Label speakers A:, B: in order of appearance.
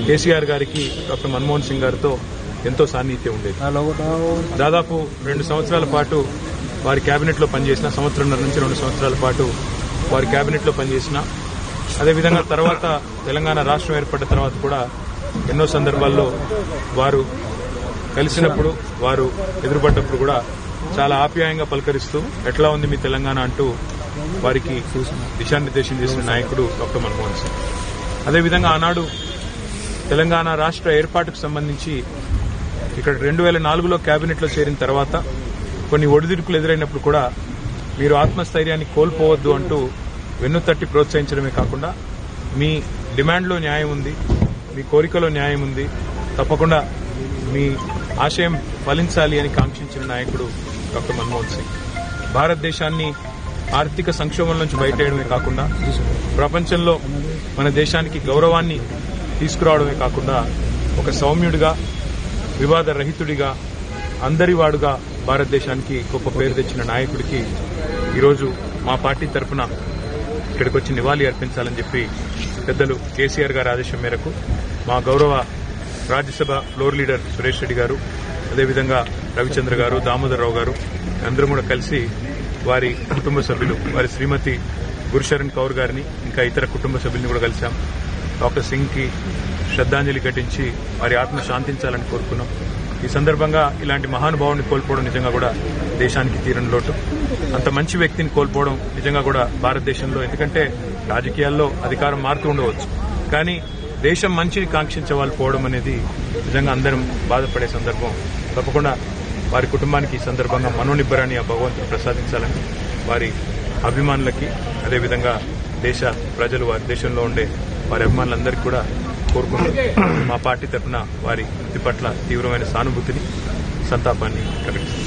A: కేసీఆర్ గారికి డాక్టర్ మన్మోహన్ సింగ్ గారితో ఎంతో సాన్నిహిత్యం ఉండేది. దాదాపు 2 సంవత్సరాల పాటు వారి కేబినెట్ లో పనిచేసిన, సంవత్సరంన్నర నుంచి 2 సంవత్సరాల పాటు వారి కేబినెట్ లో పనిచేసిన, అదేవిధంగా తర్వాత తెలంగాణ రాష్ట్రం ఏర్పడ్డ తర్వాత కూడా ఎన్నో సందర్భాల్లో వారు కలిసినప్పుడు, వారు ఎదురుపడ్డప్పుడు కూడా చాలా ఆప్యాయంగా పలకరిస్తూ ఎట్లా ఉంది మీ తెలంగాణ అంటూ వారికి దిశానిర్దేశం చేసిన నాయకుడు డాక్టర్ మన్మోహన్ సింగ్. అదేవిధంగా ఆనాడు తెలంగాణ రాష్ట్ర ఏర్పాటుకు సంబంధించి ఇక్కడ 2004లో కేబినెట్లో చేరిన తర్వాత కొన్ని ఒడిదుడుకులు ఎదురైనప్పుడు కూడా మీరు ఆత్మస్థైర్యాన్ని కోల్పోవద్దు అంటూ వెన్నుతట్టి ప్రోత్సహించడమే కాకుండా మీ డిమాండ్లో న్యాయం ఉంది, మీ కోరికలో న్యాయం ఉంది, తప్పకుండా మీ ఆశయం ఫలించాలి అని కాంక్షించిన నాయకుడు డాక్టర్ మన్మోహన్ సింగ్. భారతదేశాన్ని ఆర్థిక సంక్షోభం నుంచి బయటేయడమే కాకుండా ప్రపంచంలో మన దేశానికి గౌరవాన్ని తీసుకురావడమే కాకుండా ఒక సౌమ్యుడిగా, వివాద రహితుడిగా, అందరివాడుగా భారతదేశానికి గొప్ప పేరు తెచ్చిన నాయకుడికి ఈరోజు మా పార్టీ తరఫున ఇక్కడికి వచ్చి నివాళి అర్పించాలని చెప్పి పెద్దలు కేసీఆర్ గారి ఆదేశం మేరకు మా గౌరవ రాజ్యసభ ఫ్లోర్ లీడర్ సురేష్ రెడ్డి గారు, అదేవిధంగా రవిచంద్ర గారు, దామోదరరావు గారు అందరూ కూడా కలిసి వారి కుటుంబ సభ్యులు, వారి శ్రీమతి గురుశరణ్ కౌర్ గారిని, ఇంకా ఇతర కుటుంబ సభ్యుల్ని కూడా కలిశాం. డాక్టర్ సింగ్ కి శ్రద్ధాంజలి ఘటించి వారి ఆత్మ శాంతించాలని కోరుకున్నాం. ఈ సందర్భంగా ఇలాంటి మహానుభావుని కోల్పోవడం నిజంగా కూడా దేశానికి తీరని లోటు. అంత మంచి వ్యక్తిని కోల్పోవడం నిజంగా కూడా భారతదేశంలో, ఎందుకంటే రాజకీయాల్లో అధికారం మారుతూ ఉండవచ్చు, కానీ దేశం మంచిని కాంక్షించే వాళ్ళు పోవడం అనేది నిజంగా అందరం బాధపడే సందర్భం. తప్పకుండా వారి కుటుంబానికి ఈ సందర్భంగా మనోనిబ్బరాన్ని ఆ భగవంతుడు ప్రసాదించాలని వారి అభిమానులకి, అదేవిధంగా దేశ ప్రజలు, వారి దేశంలో ఉండే వారి అభిమానులందరికీ కూడా కోరుకుంటూ మా పార్టీ తరఫున వారి మృతి పట్ల తీవ్రమైన సానుభూతిని, సంతాపాన్ని ప్రకటిస్తున్నాం.